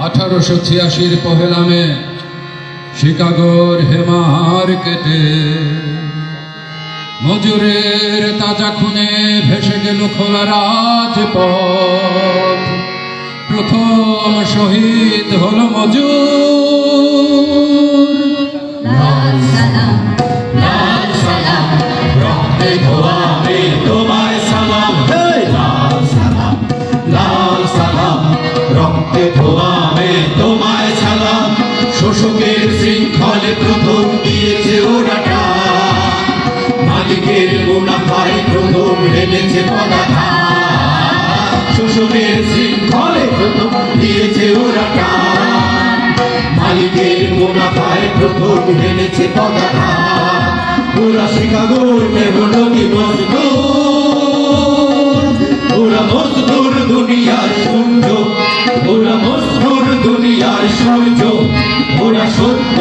1886 পহেলা মে শিকাগোর হেমার কেটে মজুরের তাজা খুনে ভেসে গেল খোলা রাজপথ। প্রথম শহীদ হলো মজুর। লাল সালাম, লাল সালাম, রক্তে ধোয়া হবে তোমায় সালাম। লাল সালাম, লাল সালাম, রক্তে ধোয়া হবে তোমায় সালাম। শোষকের শৃঙ্খলে প্রথম দিয়েছে ওরা টান, মালিকের মুনাফায় প্রথম হেলেছে পদাঘাত। শোষকের শৃঙ্খলে প্রথম দিয়েছে ওরা টান, মালিকের মুনাফায় প্রথম হেলেছে পদাঘাত। ওরা শিকাগোর মেহনতি মজদুর, ওরা মজদুর দুনিয়ার সূর্য, ওরা মজদুর দুনিয়ার সূর্য। ওরা সত্য,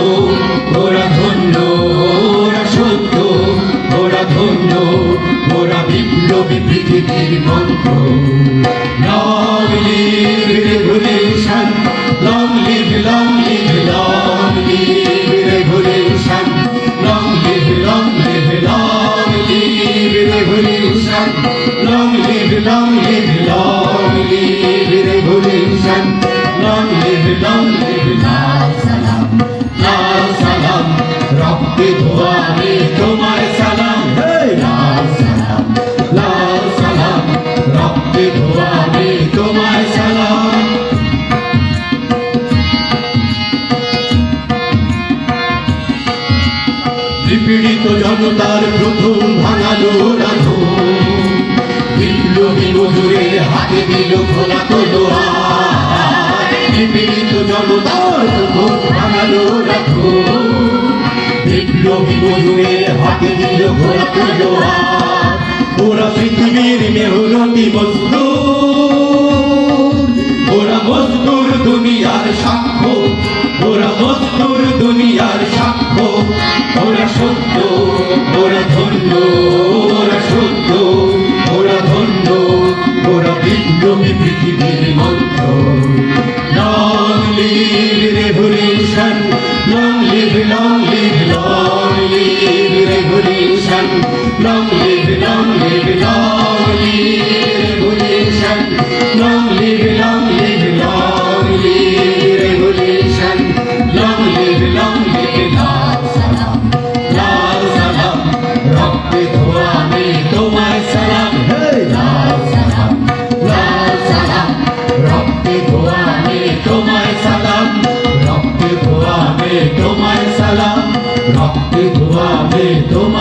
ওরা ধন্য, ওরা সত্য, ওরা ধন্য, ওরা বিপ্লবী পৃথিবীর মন্ত্র। Long live revolution, long live, long live, long live revolution, long live, long live, long live revolution, long live, long live, long live revolution, long live, long live. লাল সালাম, লাল সালাম, রক্তে ধোয়া হবে তোমায় সালাম। লাল সালাম, লাল সালাম, রক্তে ধোয়া হবে তোমায় সালাম। নিপীড়িত জনতার প্রথম ভাঙালো রাধুন, বিপ্লবী মজুরের হাতে দিল খোলা তলোয়ার। নিপীড়িত জনতার প্রথম ভাঙালো রাধুন, বিপ্লবী মজুরের হাতে দিল খোলা তলোয়ার। ওরা পৃথিবীর মেহনতি মজদুর, ওরা মজদুর দুনিয়ার সাক্ষ্য, ওরা মজদুর দুনিয়ার সাক্ষ্য। ওরা সত্য, ওরা ধন্য, ওরা সত্য, ওরা ধন্য, ওরা বিপ্লবী পৃথিবীর মন্ত্র। Long live revolution, long live, long live, long live revolution, long live, long live, long live revolution, long live, long live, long live revolution, long live, long live. লাল সালাম, লাল সালাম, রক্তে ধোয়া হবে তোমায় সালাম। লাল সালাম, লাল সালাম, রক্তে ধোয়া হবে তোমায় সালাম। রক্তে ধোয়া হবে তোমায় সালাম, রক্তে ধোয়া হবে তোমায়